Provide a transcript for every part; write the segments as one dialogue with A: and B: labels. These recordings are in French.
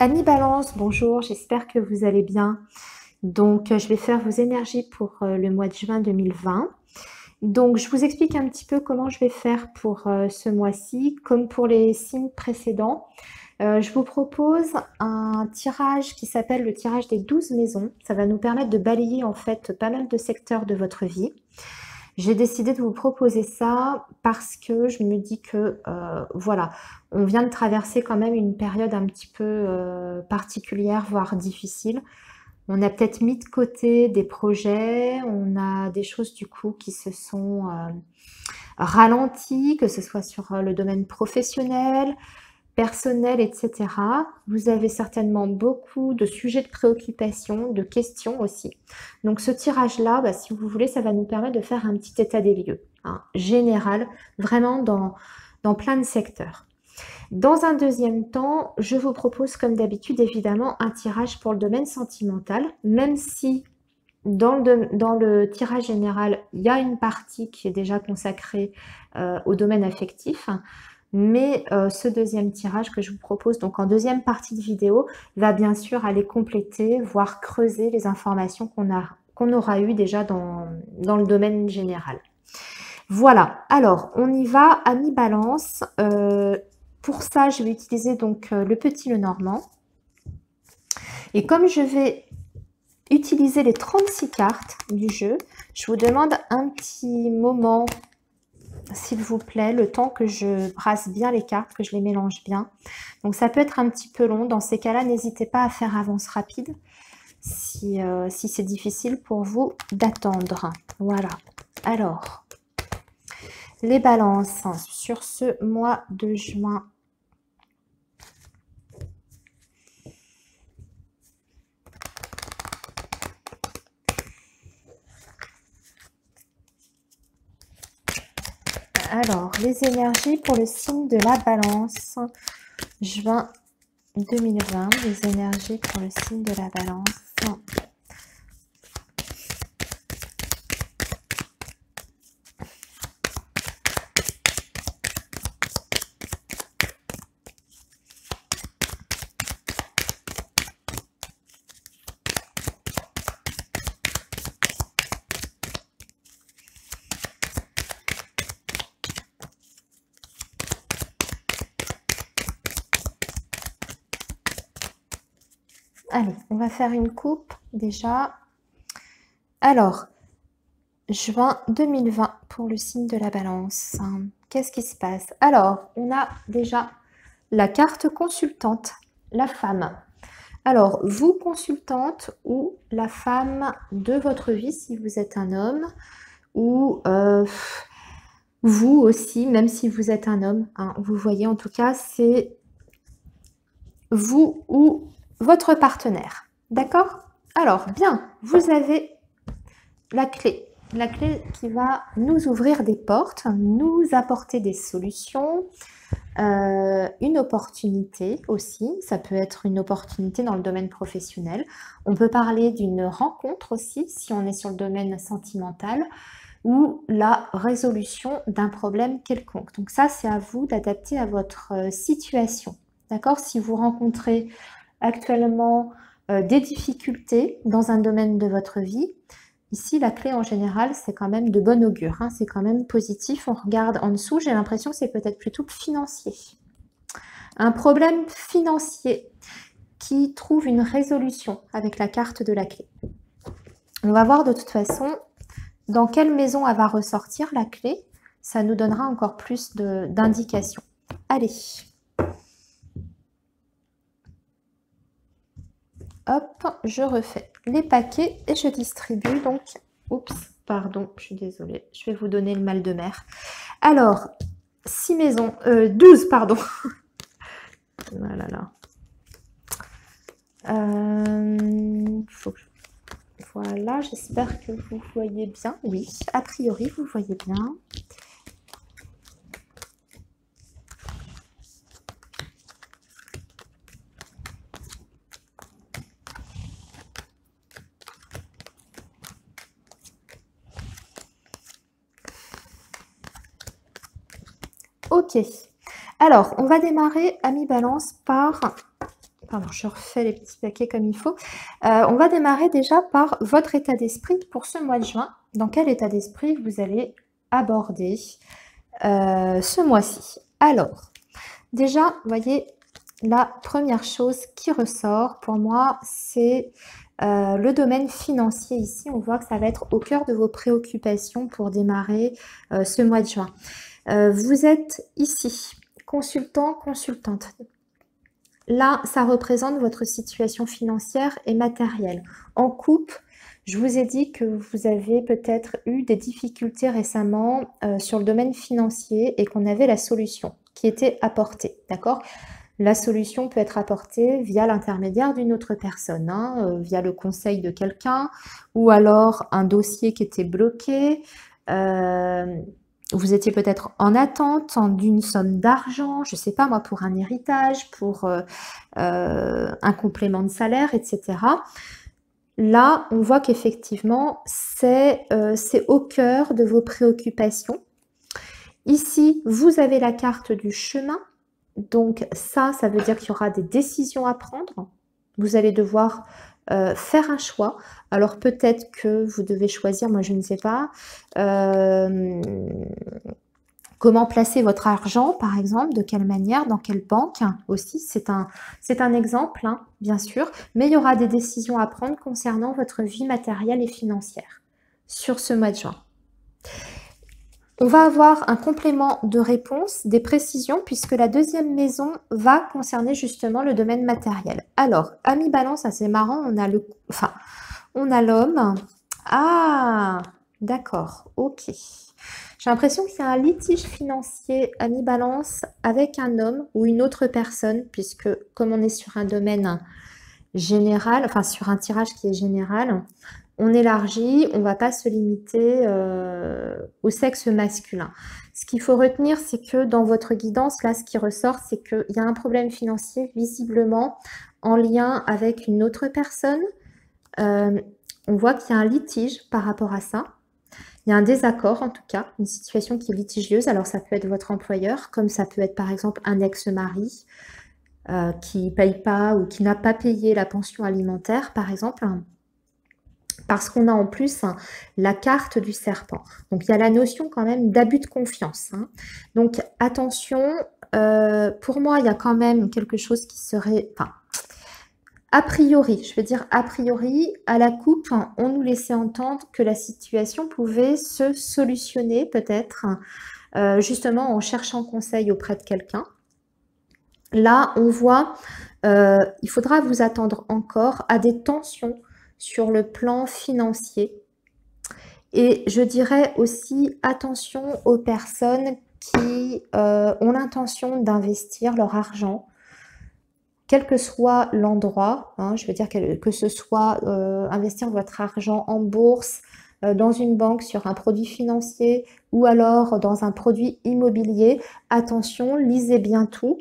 A: Amis Balance, bonjour, j'espère que vous allez bien. Donc, je vais faire vos énergies pour le mois de juin 2020. Donc, je vous explique un petit peu comment je vais faire pour ce mois-ci. Comme pour les signes précédents, je vous propose un tirage qui s'appelle le tirage des 12 maisons. Ça va nous permettre de balayer en fait pas mal de secteurs de votre vie. J'ai décidé de vous proposer ça parce que je me dis que, voilà, on vient de traverser quand même une période un petit peu particulière, voire difficile. On a peut-être mis de côté des projets, on a des choses du coup qui se sont ralenties, que ce soit sur le domaine professionnel, personnel, etc. Vous avez certainement beaucoup de sujets de préoccupation, de questions aussi. Donc ce tirage-là, si vous voulez, ça va nous permettre de faire un petit état des lieux, hein, général, vraiment dans plein de secteurs. Dans un deuxième temps, je vous propose comme d'habitude évidemment un tirage pour le domaine sentimental, même si dans le tirage général, il y a une partie qui est déjà consacrée au domaine affectif. Mais ce deuxième tirage que je vous propose, donc en deuxième partie de vidéo, va bien sûr aller compléter, voire creuser les informations qu'on aura eues déjà dans le domaine général. Voilà, alors on y va, amis Balance. Pour ça, je vais utiliser donc le petit Lenormand. Et comme je vais utiliser les 36 cartes du jeu, je vous demande un petit moment, s'il vous plaît, le temps que je brasse bien les cartes, que je les mélange bien. Donc ça peut être un petit peu long. Dans ces cas-là, n'hésitez pas à faire avance rapide si c'est difficile pour vous d'attendre. Voilà. Alors, les balances sur ce mois de juin. Alors, les énergies pour le signe de la balance, juin 2020, les énergies pour le signe de la balance. Allez, on va faire une coupe déjà. Alors, juin 2020 pour le signe de la balance. Qu'est-ce qui se passe? Alors, on a déjà la carte consultante, la femme. Alors, vous consultante ou la femme de votre vie si vous êtes un homme ou vous aussi, même si vous êtes un homme. Hein, vous voyez, en tout cas, c'est vous ou votre partenaire. D'accord? Alors, bien, vous avez la clé qui va nous ouvrir des portes, nous apporter des solutions, une opportunité aussi. Ça peut être une opportunité dans le domaine professionnel. On peut parler d'une rencontre aussi, si on est sur le domaine sentimental, ou la résolution d'un problème quelconque. Donc ça, c'est à vous d'adapter à votre situation. D'accord? Si vous rencontrez actuellement des difficultés dans un domaine de votre vie, ici, la clé en général, c'est quand même de bon augure. Hein, c'est quand même positif. On regarde en dessous, j'ai l'impression que c'est peut-être plutôt financier. Un problème financier qui trouve une résolution avec la carte de la clé. On va voir de toute façon dans quelle maison elle va ressortir la clé. Ça nous donnera encore plus d'indications. Allez. Hop, je refais les paquets et je distribue donc... Oups, pardon, je suis désolée. Je vais vous donner le mal de mer. Alors, 6 maisons... 12, pardon. Voilà, là. Voilà, j'espère que vous voyez bien. Oui, a priori, vous voyez bien. Ok. Alors, on va démarrer, amis Balance, par Pardon, je refais les petits paquets comme il faut. On va démarrer déjà par votre état d'esprit pour ce mois de juin. Dans quel état d'esprit vous allez aborder ce mois-ci? Alors, déjà, vous voyez, la première chose qui ressort pour moi, c'est le domaine financier. Ici, on voit que ça va être au cœur de vos préoccupations pour démarrer ce mois de juin. Vous êtes ici, consultant, consultante. Là, ça représente votre situation financière et matérielle. En couple, je vous ai dit que vous avez peut-être eu des difficultés récemment sur le domaine financier et qu'on avait la solution qui était apportée, d'accord? La solution peut être apportée via l'intermédiaire d'une autre personne, hein, via le conseil de quelqu'un, ou alors un dossier qui était bloqué. Vous étiez peut-être en attente d'une somme d'argent, je ne sais pas moi, pour un héritage, pour un complément de salaire, etc. Là, on voit qu'effectivement, c'est au cœur de vos préoccupations. Ici, vous avez la carte du chemin. Donc ça veut dire qu'il y aura des décisions à prendre. Vous allez devoir faire un choix. Alors peut-être que vous devez choisir, moi je ne sais pas, comment placer votre argent, par exemple, de quelle manière, dans quelle banque aussi. C'est un exemple, hein, bien sûr. Mais il y aura des décisions à prendre concernant votre vie matérielle et financière sur ce mois de juin. On va avoir un complément de réponse, des précisions, puisque la deuxième maison va concerner justement le domaine matériel. Alors, ami Balance, c'est marrant, on a l'homme. Ah, d'accord, ok. J'ai l'impression qu'il y a un litige financier ami Balance avec un homme ou une autre personne, puisque comme on est sur un domaine général, enfin sur un tirage qui est général, on élargit, on ne va pas se limiter au sexe masculin. Ce qu'il faut retenir, c'est que dans votre guidance, là, ce qui ressort, c'est qu'il y a un problème financier visiblement en lien avec une autre personne. On voit qu'il y a un litige par rapport à ça. Il y a un désaccord, en tout cas, une situation qui est litigieuse. Alors, ça peut être votre employeur, comme ça peut être, par exemple, un ex-mari qui ne paye pas ou qui n'a pas payé la pension alimentaire, par exemple. Parce qu'on a en plus la carte du serpent. Donc, il y a la notion quand même d'abus de confiance. Hein. Donc, attention, pour moi, il y a quand même quelque chose qui serait... Enfin, a priori, je veux dire a priori, à la coupe, on nous laissait entendre que la situation pouvait se solutionner peut-être, justement en cherchant conseil auprès de quelqu'un. Là, on voit, il faudra vous attendre encore à des tensions sur le plan financier. Et je dirais aussi attention aux personnes qui ont l'intention d'investir leur argent, quel que soit l'endroit, hein, je veux dire que ce soit investir votre argent en bourse, dans une banque, sur un produit financier ou alors dans un produit immobilier. Attention, lisez bien tout,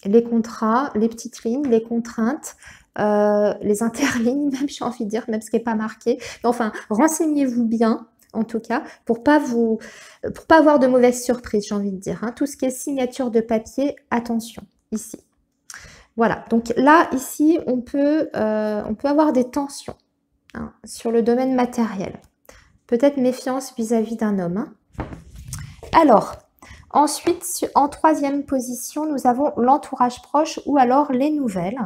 A: les contrats, les petites lignes, les contraintes, les interlignes, même j'ai envie de dire, même ce qui n'est pas marqué. Enfin, renseignez-vous bien, en tout cas, pour pas avoir de mauvaises surprises, j'ai envie de dire. Hein. Tout ce qui est signature de papier, attention, ici. Voilà, donc là, ici, on peut avoir des tensions hein, sur le domaine matériel. Peut-être méfiance vis-à-vis d'un homme. Hein. Alors, ensuite, en troisième position, nous avons l'entourage proche ou alors les nouvelles.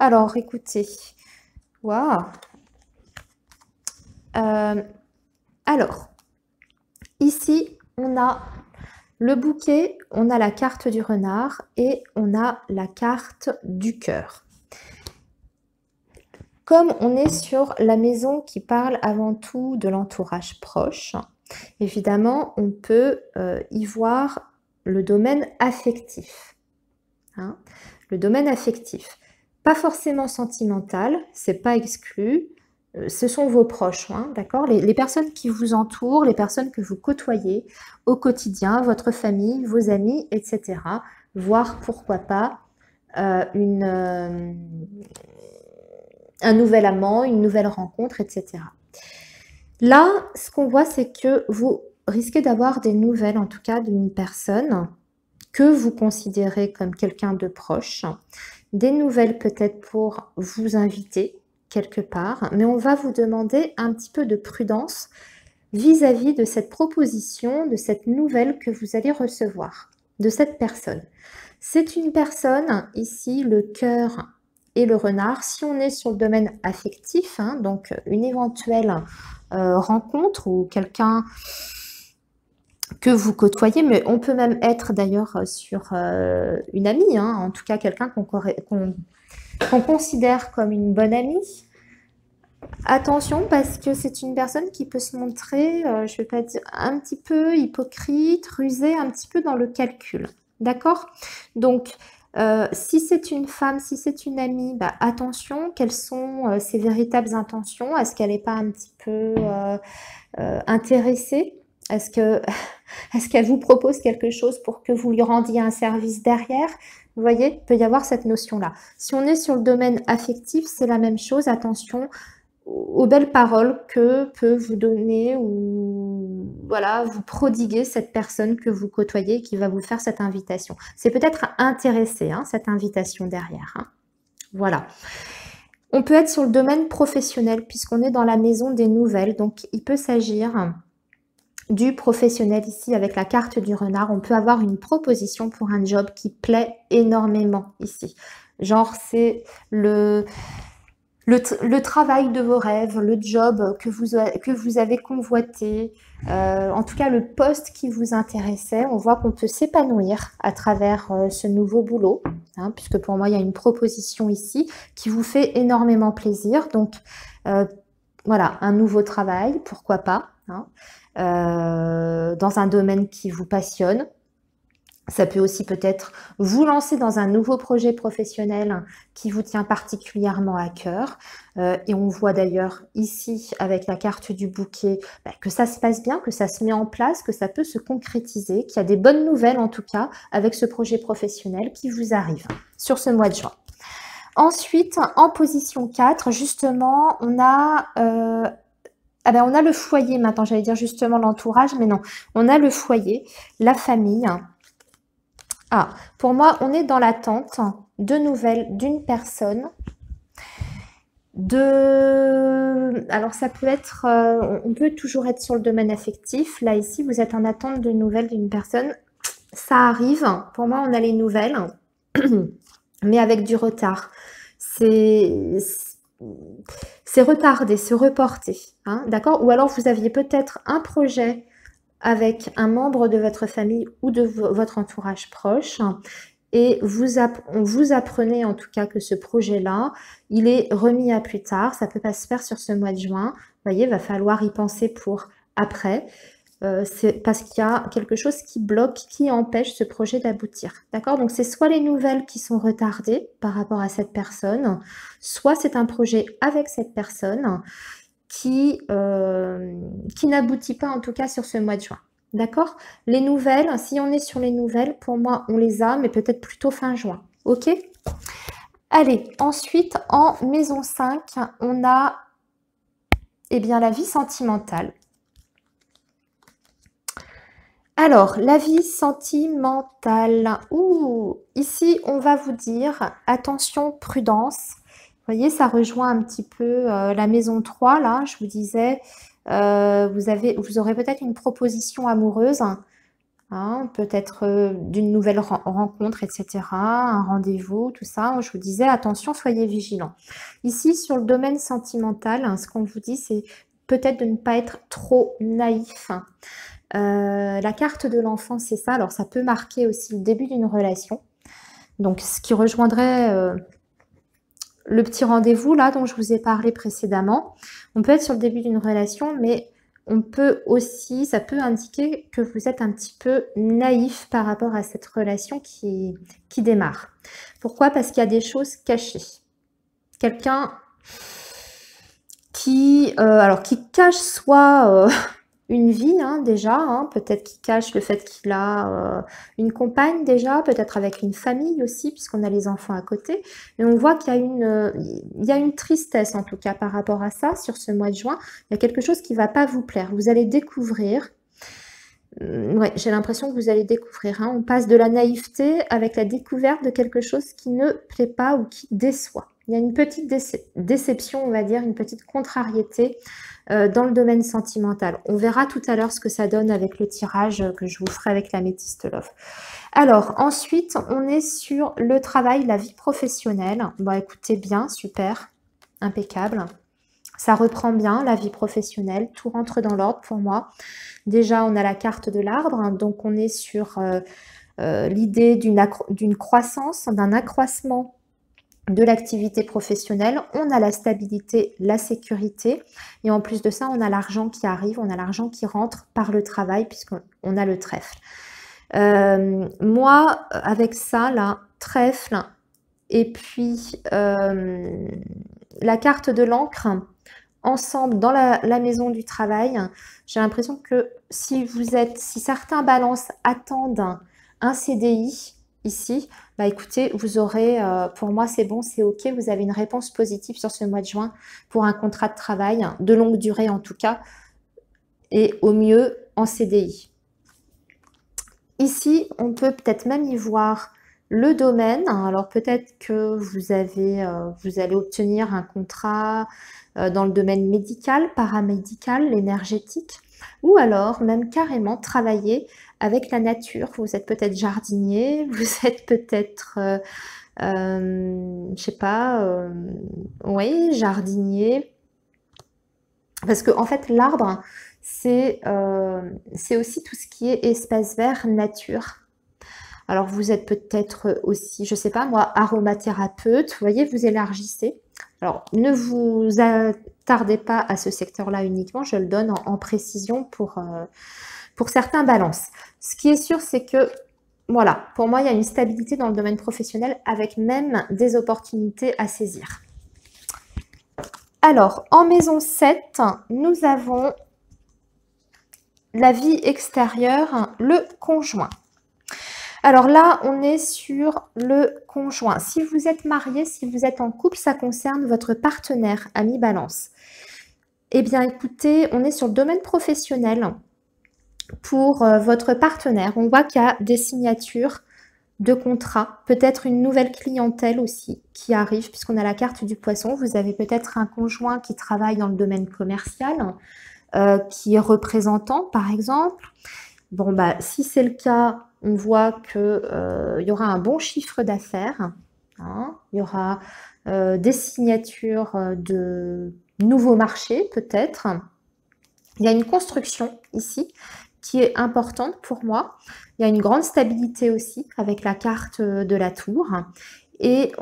A: Alors, écoutez. Waouh. Alors, ici, on a le bouquet, on a la carte du renard et on a la carte du cœur. Comme on est sur la maison qui parle avant tout de l'entourage proche, évidemment, on peut y voir le domaine affectif. Hein, le domaine affectif. Pas forcément sentimental, c'est pas exclu. Ce sont vos proches, hein, d'accord, les personnes qui vous entourent, les personnes que vous côtoyez au quotidien, votre famille, vos amis, etc. Voire, pourquoi pas, un nouvel amant, une nouvelle rencontre, etc. Là, ce qu'on voit, c'est que vous risquez d'avoir des nouvelles, en tout cas, d'une personne que vous considérez comme quelqu'un de proche, des nouvelles peut-être pour vous inviter quelque part, mais on va vous demander un petit peu de prudence vis-à-vis de cette proposition, de cette nouvelle que vous allez recevoir, de cette personne. C'est une personne, ici, le cœur et le renard. Si on est sur le domaine affectif, hein, donc une éventuelle rencontre ou quelqu'un que vous côtoyez, mais on peut même être d'ailleurs sur une amie, hein, en tout cas quelqu'un qu'on considère comme une bonne amie. Attention parce que c'est une personne qui peut se montrer, je ne vais pas dire un petit peu hypocrite, rusée, un petit peu dans le calcul. D'accord? Donc, si c'est une femme, si c'est une amie, bah, attention, quelles sont ses véritables intentions? Est-ce qu'elle n'est pas un petit peu intéressée? Est-ce qu'elle vous propose quelque chose pour que vous lui rendiez un service derrière? Vous voyez, il peut y avoir cette notion-là. Si on est sur le domaine affectif, c'est la même chose. Attention aux belles paroles que peut vous donner ou voilà, vous prodiguer cette personne que vous côtoyez qui va vous faire cette invitation. C'est peut-être intéressé, hein, cette invitation derrière. Hein. Voilà. On peut être sur le domaine professionnel puisqu'on est dans la maison des nouvelles. Donc, il peut s'agir du professionnel ici avec la carte du renard. On peut avoir une proposition pour un job qui plaît énormément ici. Genre, c'est le travail de vos rêves, le job que vous avez convoité, en tout cas le poste qui vous intéressait. On voit qu'on peut s'épanouir à travers ce nouveau boulot, hein, puisque pour moi, il y a une proposition ici qui vous fait énormément plaisir. Donc, voilà, un nouveau travail, pourquoi pas, hein, dans un domaine qui vous passionne. Ça peut aussi peut-être vous lancer dans un nouveau projet professionnel qui vous tient particulièrement à cœur. Et on voit d'ailleurs ici, avec la carte du bouquet, que ça se passe bien, que ça se met en place, que ça peut se concrétiser, qu'il y a des bonnes nouvelles en tout cas avec ce projet professionnel qui vous arrive sur ce mois de juin. Ensuite, en position 4, justement, on a... on a le foyer maintenant, j'allais dire justement l'entourage, mais non. On a le foyer, la famille. Ah, pour moi, on est dans l'attente de nouvelles d'une personne. Alors, ça peut être... on peut toujours être sur le domaine affectif. Là, ici, vous êtes en attente de nouvelles d'une personne. Ça arrive. Pour moi, on a les nouvelles, mais avec du retard. C'est retardé, c'est reporté. Hein, d'accord? Ou alors, vous aviez peut-être un projet avec un membre de votre famille ou de votre entourage proche et vous apprenez en tout cas que ce projet-là, il est remis à plus tard, ça ne peut pas se faire sur ce mois de juin. Vous voyez, il va falloir y penser pour après. C'est parce qu'il y a quelque chose qui bloque, qui empêche ce projet d'aboutir. D'accord? Donc, c'est soit les nouvelles qui sont retardées par rapport à cette personne, soit c'est un projet avec cette personne qui n'aboutit pas en tout cas sur ce mois de juin. D'accord? Les nouvelles, si on est sur les nouvelles, pour moi, on les a, mais peut-être plutôt fin juin. Ok? Allez, ensuite, en maison 5, on a la vie sentimentale. Alors, la vie sentimentale. Ouh, ici, on va vous dire, attention, prudence. Vous voyez, ça rejoint un petit peu la maison 3, là, je vous disais, vous aurez peut-être une proposition amoureuse, hein, peut-être d'une nouvelle rencontre, etc., un rendez-vous, tout ça. Je vous disais, attention, soyez vigilants. Ici, sur le domaine sentimental, hein, ce qu'on vous dit, c'est peut-être de ne pas être trop naïf. La carte de l'enfant, c'est ça. Alors, ça peut marquer aussi le début d'une relation. Donc, ce qui rejoindrait le petit rendez-vous là dont je vous ai parlé précédemment. On peut être sur le début d'une relation, mais on peut aussi, ça peut indiquer que vous êtes un petit peu naïf par rapport à cette relation qui démarre. Pourquoi? Parce qu'il y a des choses cachées. Quelqu'un qui cache soit une vie, hein, déjà, hein, peut-être qu'il cache le fait qu'il a une compagne déjà, peut-être avec une famille aussi, puisqu'on a les enfants à côté. Mais on voit qu'il y a une tristesse, en tout cas, par rapport à ça, sur ce mois de juin. Il y a quelque chose qui ne va pas vous plaire. Vous allez découvrir Ouais, j'ai l'impression que vous allez découvrir, hein. On passe de la naïveté avec la découverte de quelque chose qui ne plaît pas ou qui déçoit. Il y a une petite déception, on va dire, une petite contrariété dans le domaine sentimental. On verra tout à l'heure ce que ça donne avec le tirage que je vous ferai avec l'Améthyste Love. Alors, ensuite, on est sur le travail, la vie professionnelle. Bon, écoutez bien, super, impeccable. Ça reprend bien la vie professionnelle, tout rentre dans l'ordre pour moi. Déjà, on a la carte de l'arbre, hein, donc on est sur l'idée d'une croissance, d'un accroissement de l'activité professionnelle. On a la stabilité, la sécurité, et en plus de ça, on a l'argent qui arrive, on a l'argent qui rentre par le travail, puisqu'on a le trèfle. Moi, avec ça, là, trèfle, et puis la carte de l'encre, ensemble dans la maison du travail, j'ai l'impression que si certains balances attendent un CDI ici, bah écoutez, vous aurez, pour moi c'est bon, c'est ok, vous avez une réponse positive sur ce mois de juin pour un contrat de travail, de longue durée en tout cas, et au mieux en CDI. Ici, on peut peut-être même y voir le domaine. Alors peut-être que vous allez obtenir un contrat dans le domaine médical, paramédical, l'énergétique, ou alors même carrément travailler avec la nature. Vous êtes peut-être jardinier, vous êtes peut-être, je sais pas, oui, jardinier. Parce que en fait, l'arbre, c'est aussi tout ce qui est espace vert, nature. Alors, vous êtes peut-être aussi, je ne sais pas moi, aromathérapeute. Vous voyez, vous élargissez. Alors, ne vous attardez pas à ce secteur-là uniquement. Je le donne en précision pour certains balances. Ce qui est sûr, c'est que, voilà, pour moi, il y a une stabilité dans le domaine professionnel avec même des opportunités à saisir. Alors, en maison 7, nous avons la vie extérieure, le conjoint. Alors là, on est sur le conjoint. Si vous êtes marié, si vous êtes en couple, ça concerne votre partenaire, ami balance. Eh bien, écoutez, on est sur le domaine professionnel pour votre partenaire. On voit qu'il y a des signatures de contrats, peut-être une nouvelle clientèle aussi qui arrive, puisqu'on a la carte du poisson. Vous avez peut-être un conjoint qui travaille dans le domaine commercial, qui est représentant, par exemple. Bon, bah, si c'est le cas, on voit qu'il y aura un bon chiffre d'affaires, hein. Il y aura des signatures de nouveaux marchés, peut-être. Il y a une construction ici qui est importante pour moi. Il y a une grande stabilité aussi avec la carte de la tour. Et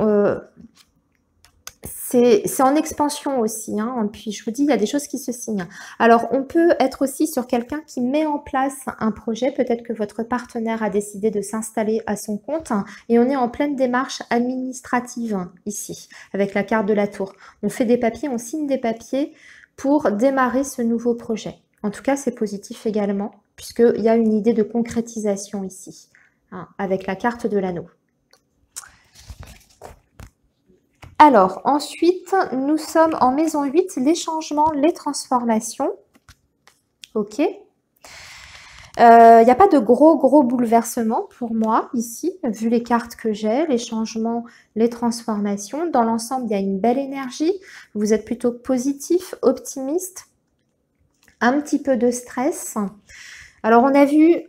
A: c'est en expansion aussi, hein. Puis je vous dis, il y a des choses qui se signent. Alors, on peut être aussi sur quelqu'un qui met en place un projet. Peut-être que votre partenaire a décidé de s'installer à son compte. Et on est en pleine démarche administrative ici, avec la carte de la tour. On fait des papiers, on signe des papiers pour démarrer ce nouveau projet. En tout cas, c'est positif également, puisqu'il y a une idée de concrétisation ici, hein, avec la carte de l'anneau. Alors, ensuite, nous sommes en maison 8, les changements, les transformations. Ok. Il n'y a pas de gros bouleversements pour moi ici, vu les cartes que j'ai, les changements, les transformations. Dans l'ensemble, il y a une belle énergie. Vous êtes plutôt positif, optimiste, un petit peu de stress. Alors, on a vu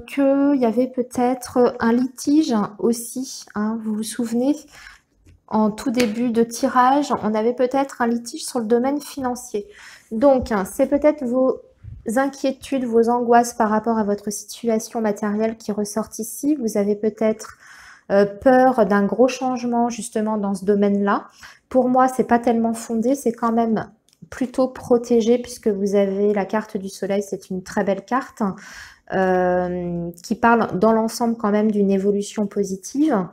A: qu'il y avait peut-être un litige aussi, hein, vous vous souvenez ? En tout début de tirage, on avait peut-être un litige sur le domaine financier. Donc, c'est peut-être vos inquiétudes, vos angoisses par rapport à votre situation matérielle qui ressortent ici. Vous avez peut-être peur d'un gros changement justement dans ce domaine-là. Pour moi, c'est pas tellement fondé, c'est quand même plutôt protégé puisque vous avez la carte du soleil, c'est une très belle carte qui parle dans l'ensemble quand même d'une évolution positive.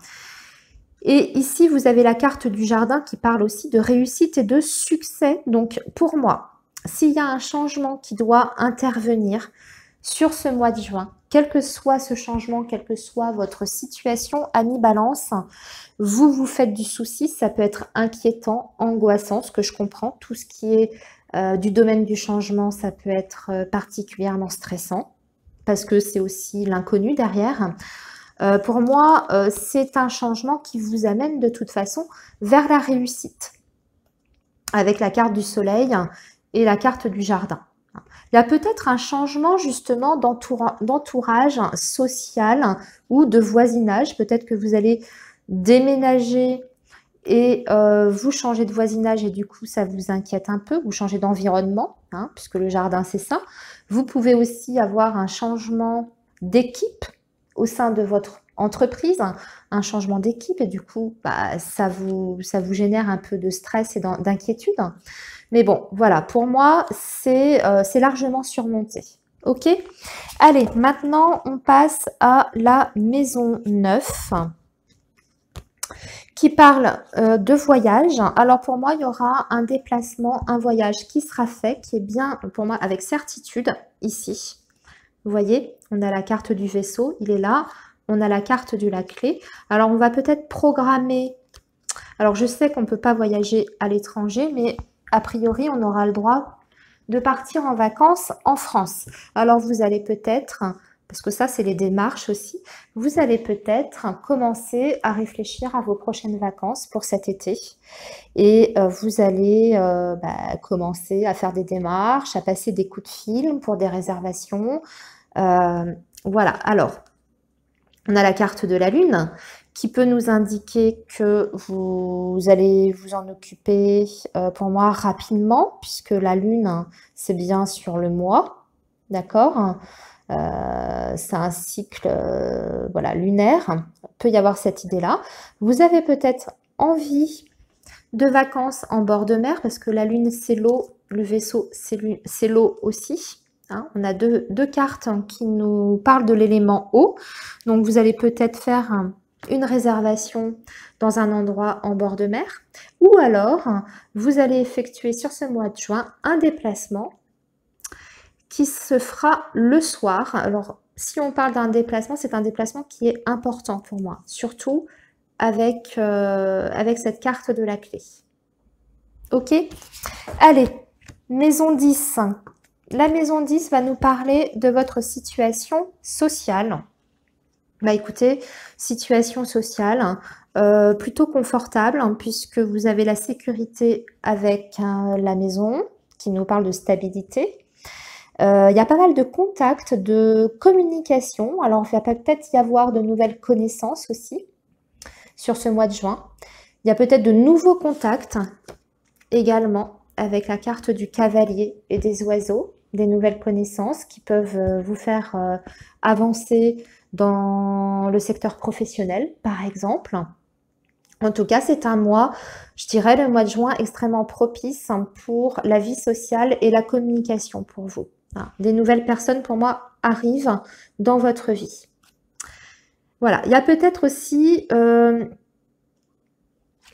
A: Et ici, vous avez la carte du jardin qui parle aussi de réussite et de succès. Donc, pour moi, s'il y a un changement qui doit intervenir sur ce mois de juin, quel que soit ce changement, quelle que soit votre situation, ami balance, vous faites du souci. Ça peut être inquiétant, angoissant, ce que je comprends. Tout ce qui est du domaine du changement, ça peut être particulièrement stressant parce que c'est aussi l'inconnu derrière. Pour moi, c'est un changement qui vous amène de toute façon vers la réussite, avec la carte du soleil et la carte du jardin. Il y a peut-être un changement justement d'entourage social ou de voisinage. Peut-être que vous allez déménager et vous changez de voisinage et du coup ça vous inquiète un peu, vous changez d'environnement, hein, puisque le jardin c'est ça. Vous pouvez aussi avoir un changement d'équipe au sein de votre entreprise, un changement d'équipe et du coup bah, ça vous génère un peu de stress et d'inquiétude. Mais bon, voilà, pour moi c'est largement surmonté. Ok? Allez, maintenant on passe à la maison 9 qui parle de voyage. Alors pour moi, il y aura un déplacement, un voyage qui sera fait, qui est bien pour moi avec certitude ici. Vous voyez, on a la carte du vaisseau, il est là. On a la carte de la clé. Alors on va peut-être programmer. Alors je sais qu'on ne peut pas voyager à l'étranger, mais a priori on aura le droit de partir en vacances en France. Alors vous allez peut-être, parce que ça c'est les démarches aussi, vous allez peut-être commencer à réfléchir à vos prochaines vacances pour cet été et vous allez commencer à faire des démarches, à passer des coups de fil pour des réservations. Voilà, alors on a la carte de la lune qui peut nous indiquer que vous allez vous en occuper pour moi rapidement, puisque la lune, c'est bien sur le mois, d'accord? C'est un cycle voilà, lunaire, il peut y avoir cette idée-là. Vous avez peut-être envie de vacances en bord de mer, parce que la lune, c'est l'eau, le vaisseau, c'est l'eau aussi. Hein, on a deux cartes qui nous parlent de l'élément eau. Donc, vous allez peut-être faire une réservation dans un endroit en bord de mer. Ou alors, vous allez effectuer sur ce mois de juin un déplacement qui se fera le soir. Alors, si on parle d'un déplacement, c'est un déplacement qui est important pour moi. Surtout avec cette carte de la clé. Ok? Allez, maison 10. La maison 10 va nous parler de votre situation sociale. Bah écoutez, situation sociale plutôt confortable hein, puisque vous avez la sécurité avec la maison qui nous parle de stabilité. Il y a pas mal de contacts, de communication. Alors, il va peut-être y avoir de nouvelles connaissances aussi sur ce mois de juin. Il y a peut-être de nouveaux contacts également avec la carte du cavalier et des oiseaux, des nouvelles connaissances qui peuvent vous faire avancer dans le secteur professionnel, par exemple. En tout cas, c'est un mois, je dirais le mois de juin, extrêmement propice pour la vie sociale et la communication pour vous. Des nouvelles personnes, pour moi, arrivent dans votre vie. Voilà, il y a peut-être aussi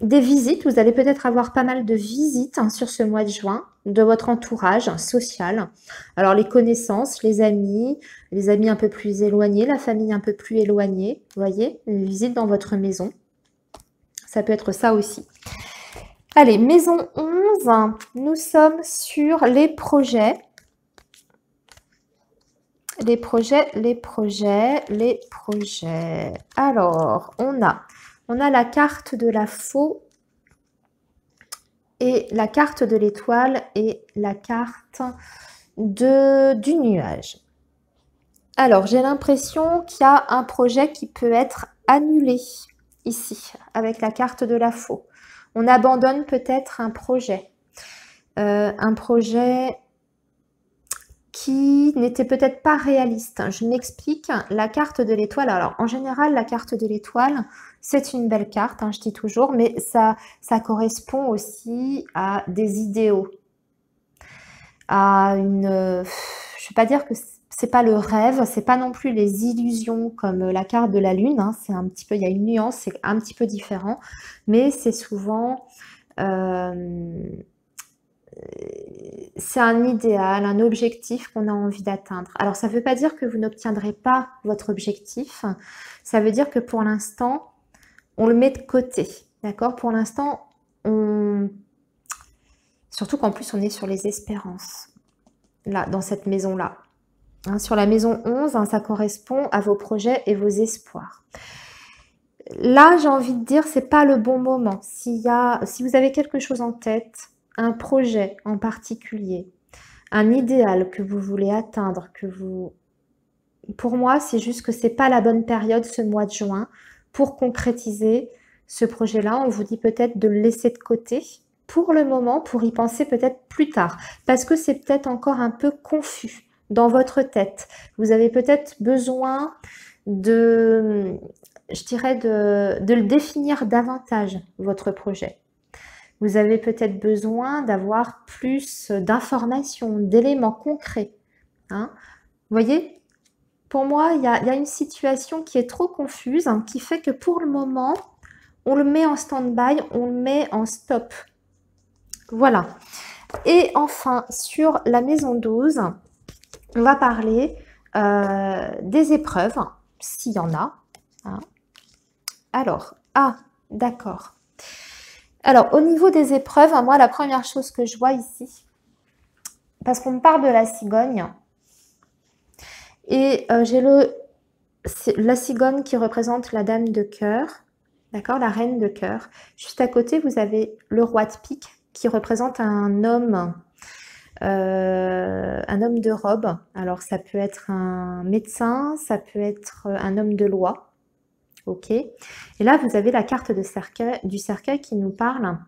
A: des visites. Vous allez peut-être avoir pas mal de visites hein, sur ce mois de juin de votre entourage social. Alors, les connaissances, les amis un peu plus éloignés, la famille un peu plus éloignée. Vous voyez, une visite dans votre maison. Ça peut être ça aussi. Allez, maison 11, nous sommes sur les projets. Les projets. Alors, on a la carte de la faux et la carte de l'étoile et la carte du nuage. Alors, j'ai l'impression qu'il y a un projet qui peut être annulé ici, avec la carte de la faux. On abandonne peut-être un projet qui n'était peut-être pas réaliste. Je m'explique, la carte de l'étoile, alors en général, la carte de l'étoile, c'est une belle carte, hein, je dis toujours, mais ça correspond aussi à des idéaux, à une... je ne vais pas dire que c'est pas le rêve, c'est pas non plus les illusions comme la carte de la lune, hein, c'est un petit peu, il y a une nuance, c'est un petit peu différent, mais c'est souvent... c'est un idéal, un objectif qu'on a envie d'atteindre. Alors, ça ne veut pas dire que vous n'obtiendrez pas votre objectif. Ça veut dire que pour l'instant, on le met de côté. D'accord? Pour l'instant, surtout qu'en plus, on est sur les espérances. Là, dans cette maison-là. Hein, sur la maison 11, hein, ça correspond à vos projets et vos espoirs. Là, j'ai envie de dire, c'est pas le bon moment. Si vous avez quelque chose en tête, un projet en particulier, un idéal que vous voulez atteindre, pour moi, c'est juste que c'est pas la bonne période ce mois de juin pour concrétiser ce projet-là. On vous dit peut-être de le laisser de côté pour le moment, pour y penser peut-être plus tard, parce que c'est peut-être encore un peu confus dans votre tête. Vous avez peut-être besoin de, je dirais, de le définir davantage, votre projet. Vous avez peut-être besoin d'avoir plus d'informations, d'éléments concrets. Hein. Vous voyez, pour moi, il y a une situation qui est trop confuse, hein, qui fait que pour le moment, on le met en stand-by, on le met en stop. Voilà. Et enfin, sur la maison 12, on va parler des épreuves, s'il y en a. Hein. Alors, d'accord. Alors, au niveau des épreuves, moi, la première chose que je vois ici, parce qu'on me parle de la cigogne, et j'ai la cigogne qui représente la dame de cœur, d'accord, la reine de cœur. Juste à côté, vous avez le roi de pique qui représente un homme de robe. Alors, ça peut être un médecin, ça peut être un homme de loi. Ok. Et là, vous avez la carte du cercueil qui nous parle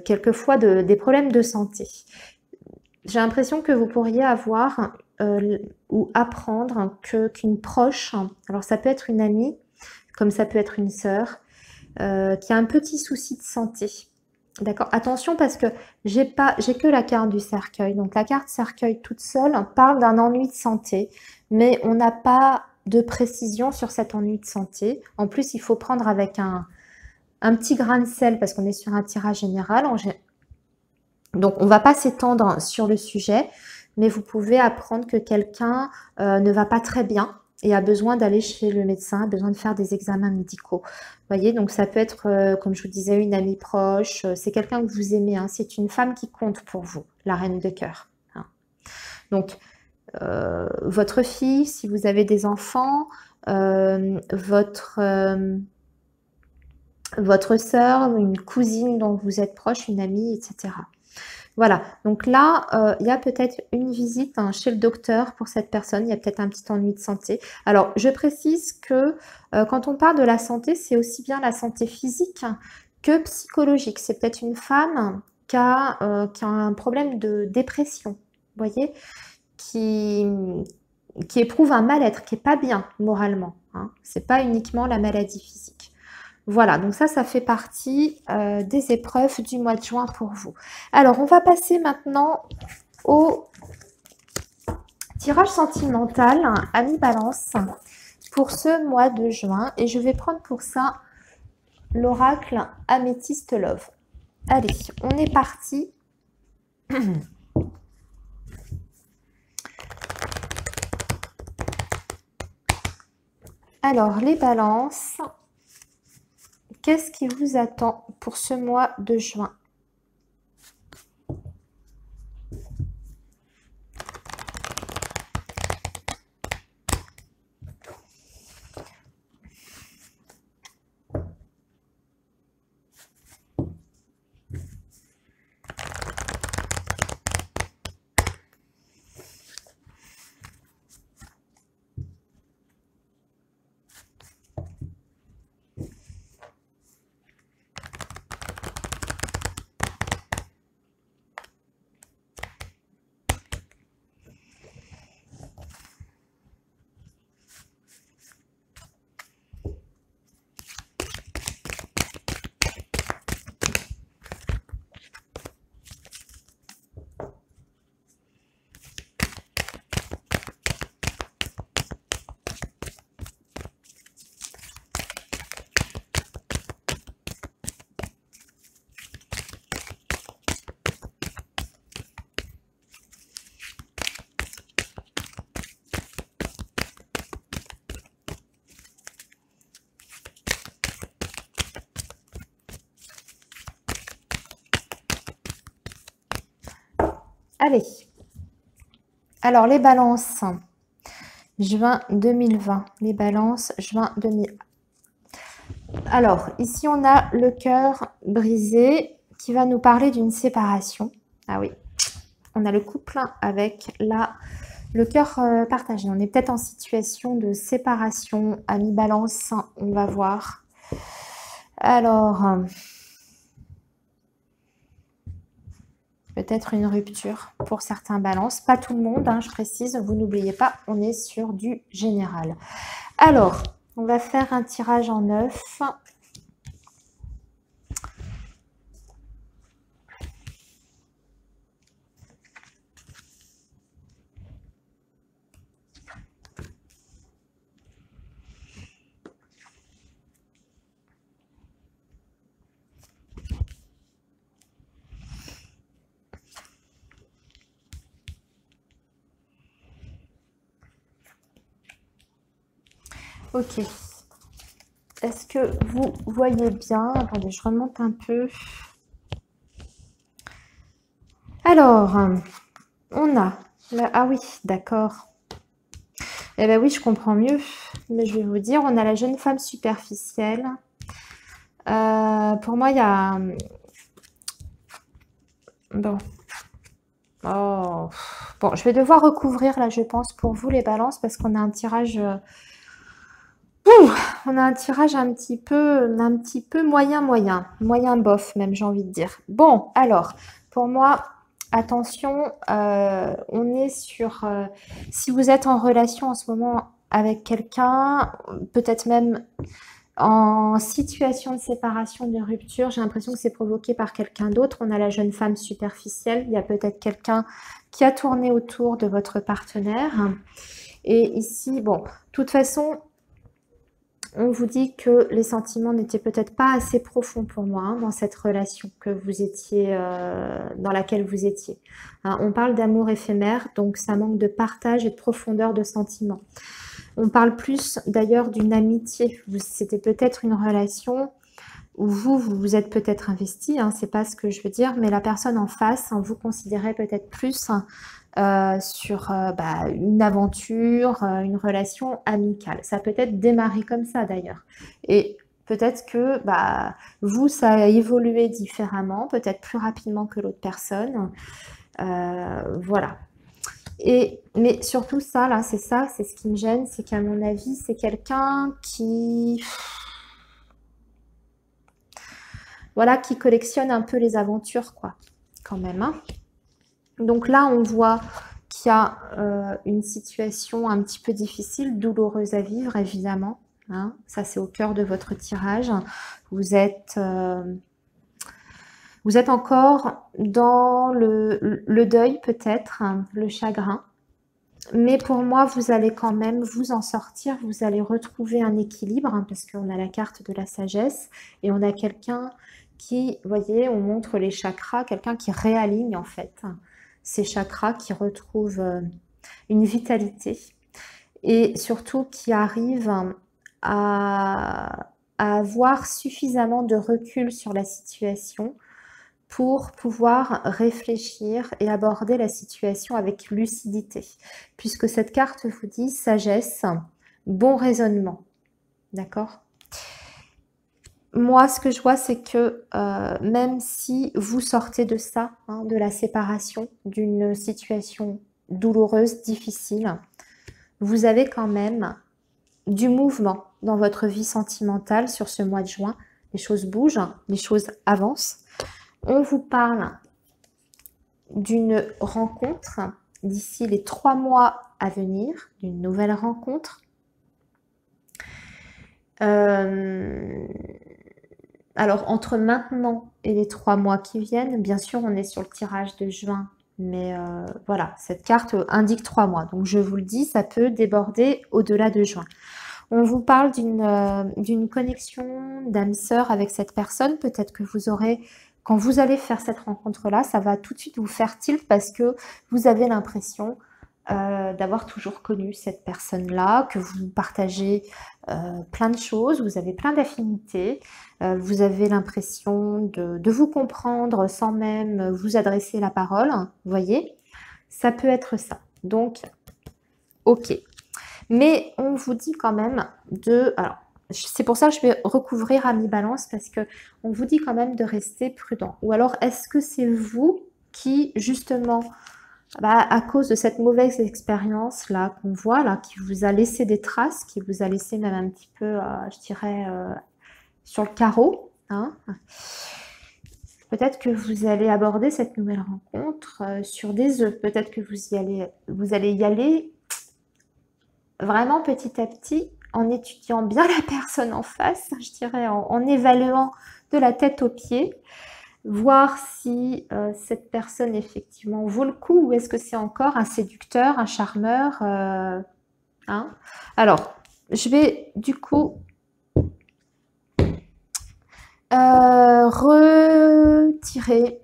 A: quelquefois des problèmes de santé. J'ai l'impression que vous pourriez avoir ou apprendre qu'une proche, alors ça peut être une amie, comme ça peut être une sœur, qui a un petit souci de santé. D'accord. Attention parce que j'ai que la carte du cercueil. Donc la carte cercueil toute seule parle d'un ennui de santé, mais on n'a pas de précision sur cet ennui de santé. En plus, il faut prendre avec un petit grain de sel parce qu'on est sur un tirage général. Donc on ne va pas s'étendre sur le sujet, mais vous pouvez apprendre que quelqu'un ne va pas très bien et a besoin d'aller chez le médecin, a besoin de faire des examens médicaux. Vous voyez, donc ça peut être, comme je vous disais, une amie proche, c'est quelqu'un que vous aimez, hein, c'est une femme qui compte pour vous, la reine de cœur. Hein. Donc, votre fille, si vous avez des enfants, votre sœur, une cousine dont vous êtes proche, une amie, etc. Voilà, donc là, il y a peut-être une visite chez le docteur pour cette personne, il y a peut-être un petit ennui de santé. Alors, je précise que quand on parle de la santé, c'est aussi bien la santé physique que psychologique. C'est peut-être une femme qui a un problème de dépression, vous voyez, qui éprouve un mal-être, qui n'est pas bien moralement. Hein. Ce n'est pas uniquement la maladie physique. Voilà, donc ça fait partie des épreuves du mois de juin pour vous. Alors, on va passer maintenant au tirage sentimental, ami Balance, pour ce mois de juin. Et je vais prendre pour ça l'oracle Améthyste Love. Allez, on est parti. Alors, les balances, qu'est-ce qui vous attend pour ce mois de juin? Allez, alors les balances, Juin 2020. Les balances, juin 2020. Alors, ici, on a le cœur brisé qui va nous parler d'une séparation. Ah oui, on a le couple avec le cœur partagé. On est peut-être en situation de séparation. Ami balance, on va voir. Alors, peut-être une rupture pour certains balances. Pas tout le monde, hein, je précise. Vous n'oubliez pas, on est sur du général. Alors, on va faire un tirage en 9. Ok. Est-ce que vous voyez bien? Attendez, je remonte un peu. Alors, on a... Ah oui, d'accord. Eh bien oui, je comprends mieux. Mais je vais vous dire, on a la jeune femme superficielle. Pour moi, il y a... Bon. Oh. Bon, je vais devoir recouvrir là, je pense, pour vous les balances, parce qu'on a un tirage... on a un tirage un petit peu moyen bof même, j'ai envie de dire. Bon, alors, pour moi, attention, on est sur... si vous êtes en relation en ce moment avec quelqu'un, peut-être même en situation de séparation, de rupture, j'ai l'impression que c'est provoqué par quelqu'un d'autre. On a la jeune femme superficielle, il y a peut-être quelqu'un qui a tourné autour de votre partenaire. Et ici, bon, de toute façon... On vous dit que les sentiments n'étaient peut-être pas assez profonds pour moi hein, dans cette relation que vous étiez, dans laquelle vous étiez. Hein, on parle d'amour éphémère, donc ça manque de partage et de profondeur de sentiments. On parle plus d'ailleurs d'une amitié. C'était peut-être une relation où vous êtes peut-être investi, hein, c'est pas ce que je veux dire, mais la personne en face, hein, vous considérez peut-être plus sur une aventure, une relation amicale. Ça peut être démarré comme ça d'ailleurs. Et peut-être que vous, ça a évolué différemment, peut-être plus rapidement que l'autre personne. Voilà. Mais surtout ça, là, c'est ce qui me gêne, c'est qu'à mon avis, c'est quelqu'un qui... Voilà, qui collectionne un peu les aventures, quoi, quand même. Hein. Donc là, on voit qu'il y a une situation un petit peu difficile, douloureuse à vivre, évidemment. Hein. Ça, c'est au cœur de votre tirage. Vous êtes encore dans le deuil, peut-être, hein, le chagrin. Mais pour moi, vous allez quand même vous en sortir. Vous allez retrouver un équilibre, hein, parce qu'on a la carte de la sagesse et on a quelqu'un qui, vous voyez, on montre les chakras, quelqu'un qui réaligne en fait ces chakras, qui retrouve une vitalité et surtout qui arrive à avoir suffisamment de recul sur la situation pour pouvoir réfléchir et aborder la situation avec lucidité, puisque cette carte vous dit sagesse, bon raisonnement, d'accord ? Moi, ce que je vois, c'est que même si vous sortez de ça, hein, de la séparation, d'une situation douloureuse, difficile, vous avez quand même du mouvement dans votre vie sentimentale sur ce mois de juin. Les choses bougent, les choses avancent. On vous parle d'une rencontre d'ici les 3 mois à venir, d'une nouvelle rencontre. Alors, entre maintenant et les 3 mois qui viennent, bien sûr, on est sur le tirage de juin, mais voilà, cette carte indique 3 mois. Donc, je vous le dis, ça peut déborder au-delà de juin. On vous parle d'une connexion d'âme sœur avec cette personne. Peut-être que vous aurez, quand vous allez faire cette rencontre-là, ça va tout de suite vous faire tilt parce que vous avez l'impression d'avoir toujours connu cette personne-là, que vous partagez plein de choses, vous avez plein d'affinités, vous avez l'impression de vous comprendre sans même vous adresser la parole, vous voyez, ça peut être ça. Donc, ok. Mais on vous dit quand même de... Alors, c'est pour ça que je vais recouvrir à mi-balance parce que on vous dit quand même de rester prudent. Ou alors, est-ce que c'est vous qui, justement, à cause de cette mauvaise expérience-là qu'on voit, là, qui vous a laissé des traces, qui vous a laissé même un petit peu, je dirais, sur le carreau, hein, peut-être que vous allez aborder cette nouvelle rencontre sur des œufs. Peut-être que vous allez y aller vraiment petit à petit, en étudiant bien la personne en face, je dirais, en évaluant de la tête aux pieds, voir si cette personne effectivement vaut le coup ou est-ce que c'est encore un séducteur, un charmeur. Hein. Alors, je vais du coup retirer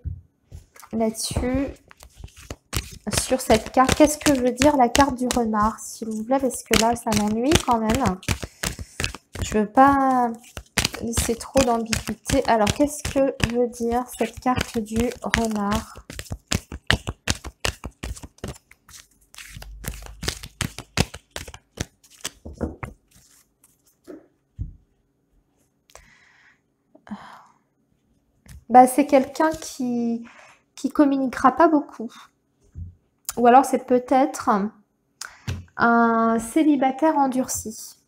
A: là-dessus. Sur cette carte, qu'est-ce que veut dire la carte du renard, s'il vous plaît, parce que là, ça m'ennuie quand même. Je veux pas laisser trop d'ambiguïté. Alors, qu'est-ce que veut dire cette carte du renard? Bah, c'est quelqu'un qui communiquera pas beaucoup. Ou alors, c'est peut-être un célibataire endurci.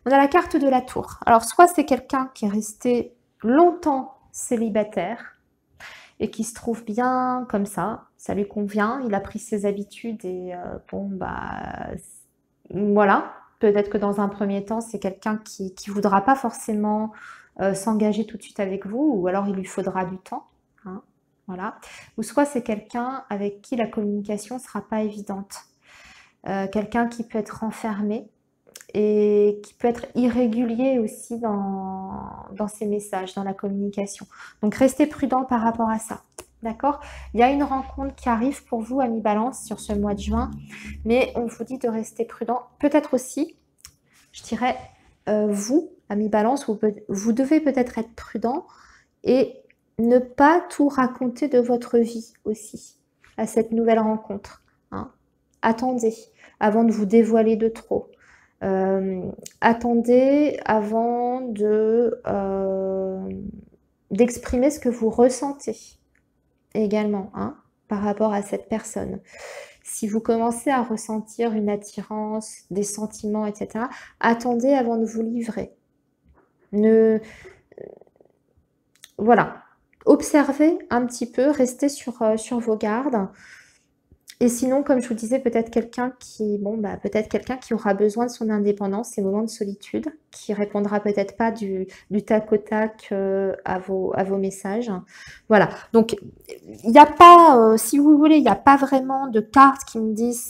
A: On a la carte de la tour. Alors, soit c'est quelqu'un qui est resté longtemps célibataire et qui se trouve bien comme ça lui convient, il a pris ses habitudes et bon, bah, voilà. Peut-être que dans un premier temps, c'est quelqu'un qui ne voudra pas forcément s'engager tout de suite avec vous, ou alors il lui faudra du temps. Hein, voilà. Ou soit c'est quelqu'un avec qui la communication ne sera pas évidente. Quelqu'un qui peut être renfermé et qui peut être irrégulier aussi dans ses messages, dans la communication. Donc, restez prudent par rapport à ça. D'accord? Il y a une rencontre qui arrive pour vous à mi-balance sur ce mois de juin, mais on vous dit de rester prudent. Peut-être aussi, je dirais, vous, à mi-balance, vous devez peut-être être prudent et ne pas tout raconter de votre vie aussi à cette nouvelle rencontre. Hein. Attendez avant de vous dévoiler de trop. Attendez avant d'exprimer ce que vous ressentez également, hein, par rapport à cette personne. Si vous commencez à ressentir une attirance, des sentiments, etc., attendez avant de vous livrer. Voilà. Observez un petit peu, restez sur vos gardes. Et sinon, comme je vous disais, peut-être quelqu'un peut-être quelqu'un qui aura besoin de son indépendance, ces moments de solitude, qui répondra peut-être pas du tac au tac à vos messages. Voilà. Donc, il n'y a pas, si vous voulez, il n'y a pas vraiment de cartes qui me disent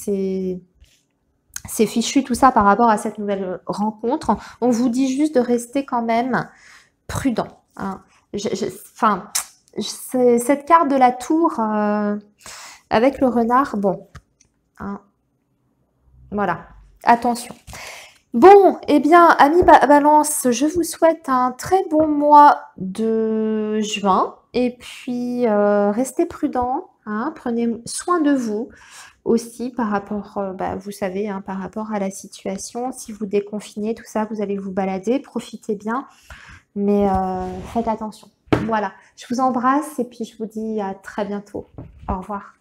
A: c'est fichu tout ça par rapport à cette nouvelle rencontre. On vous dit juste de rester quand même prudent. Hein. Cette carte de la tour... avec le renard, bon, hein, voilà, attention. Bon, eh bien, amis Balance, je vous souhaite un très bon mois de juin. Et puis, restez prudents, hein, prenez soin de vous aussi par rapport, vous savez, hein, par rapport à la situation. Si vous déconfinez, tout ça, vous allez vous balader, profitez bien, mais faites attention. Voilà, je vous embrasse et puis je vous dis à très bientôt. Au revoir.